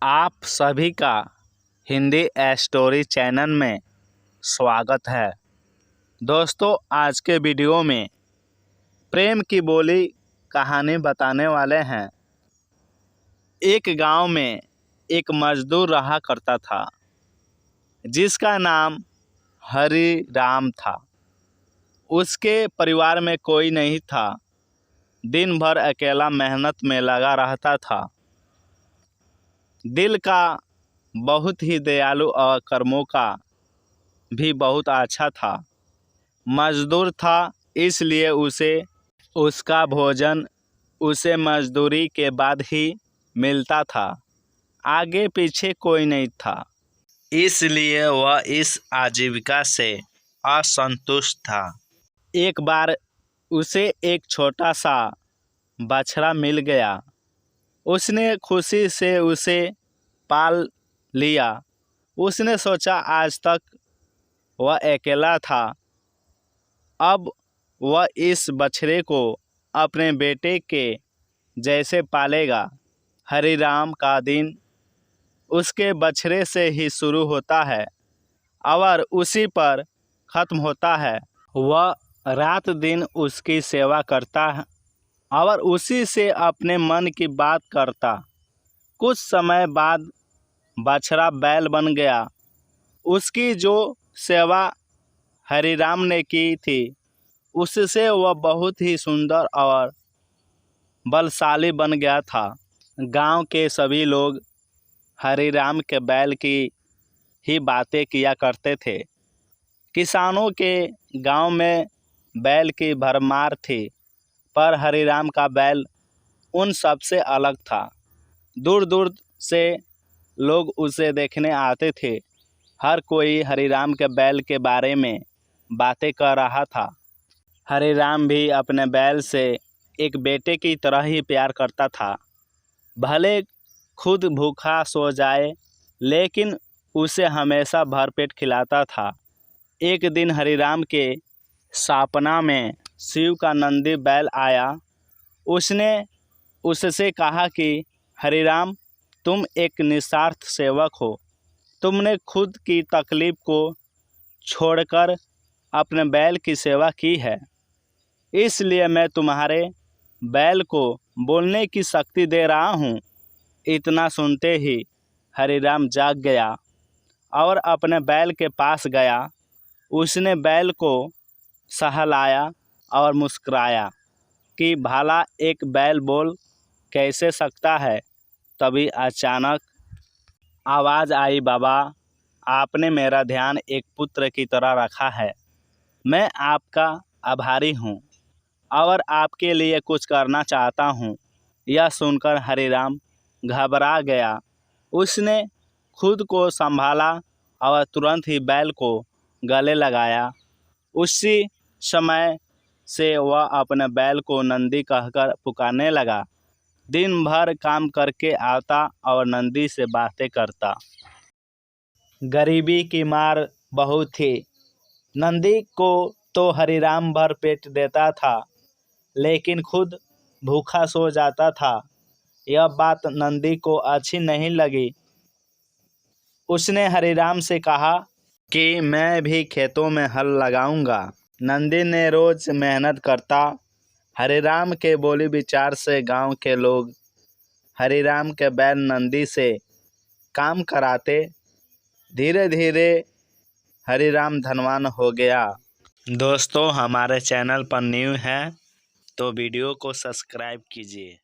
आप सभी का हिंदी स्टोरी चैनल में स्वागत है। दोस्तों, आज के वीडियो में प्रेम की बोली कहानी बताने वाले हैं। एक गांव में एक मजदूर रहा करता था जिसका नाम हरि राम था। उसके परिवार में कोई नहीं था। दिन भर अकेला मेहनत में लगा रहता था। दिल का बहुत ही दयालु और कर्मों का भी बहुत अच्छा था। मजदूर था, इसलिए उसका भोजन उसे मजदूरी के बाद ही मिलता था। आगे पीछे कोई नहीं था, इसलिए वह इस आजीविका से असंतुष्ट था। एक बार उसे एक छोटा सा बछड़ा मिल गया। उसने खुशी से उसे पाल लिया। उसने सोचा आज तक वह अकेला था, अब वह इस बछड़े को अपने बेटे के जैसे पालेगा। हरिराम का दिन उसके बछड़े से ही शुरू होता है और उसी पर ख़त्म होता है। वह रात दिन उसकी सेवा करता है और उसी से अपने मन की बात करता। कुछ समय बाद बछड़ा बैल बन गया। उसकी जो सेवा हरिराम ने की थी, उससे वह बहुत ही सुंदर और बलशाली बन गया था। गांव के सभी लोग हरिराम के बैल की ही बातें किया करते थे। किसानों के गांव में बैल की भरमार थी, पर हरिराम का बैल उन सबसे अलग था। दूर दूर से लोग उसे देखने आते थे। हर कोई हरिराम के बैल के बारे में बातें कर रहा था। हरिराम भी अपने बैल से एक बेटे की तरह ही प्यार करता था। भले खुद भूखा सो जाए, लेकिन उसे हमेशा भरपेट खिलाता था। एक दिन हरिराम के सपना में शिव का नंदी बैल आया। उसने उससे कहा कि हरिराम, तुम एक निस्वार्थ सेवक हो। तुमने खुद की तकलीफ को छोड़कर अपने बैल की सेवा की है, इसलिए मैं तुम्हारे बैल को बोलने की शक्ति दे रहा हूँ। इतना सुनते ही हरिराम जाग गया और अपने बैल के पास गया। उसने बैल को सहलाया और मुस्कुराया कि भला एक बैल बोल कैसे सकता है। तभी अचानक आवाज़ आई, बाबा, आपने मेरा ध्यान एक पुत्र की तरह रखा है। मैं आपका आभारी हूँ और आपके लिए कुछ करना चाहता हूँ। यह सुनकर हरिराम घबरा गया। उसने खुद को संभाला और तुरंत ही बैल को गले लगाया। उसी समय से वह अपने बैल को नंदी कहकर पुकारने लगा। दिन भर काम करके आता और नंदी से बातें करता। गरीबी की मार बहुत थी। नंदी को तो हरिराम भर पेट देता था, लेकिन खुद भूखा सो जाता था। यह बात नंदी को अच्छी नहीं लगी। उसने हरिराम से कहा कि मैं भी खेतों में हल लगाऊंगा। नंदी ने रोज मेहनत करता। हरिराम के बोली विचार से गांव के लोग हरिराम के बैल नंदी से काम कराते। धीरे धीरे हरिराम धनवान हो गया। दोस्तों, हमारे चैनल पर न्यू हैं तो वीडियो को सब्सक्राइब कीजिए।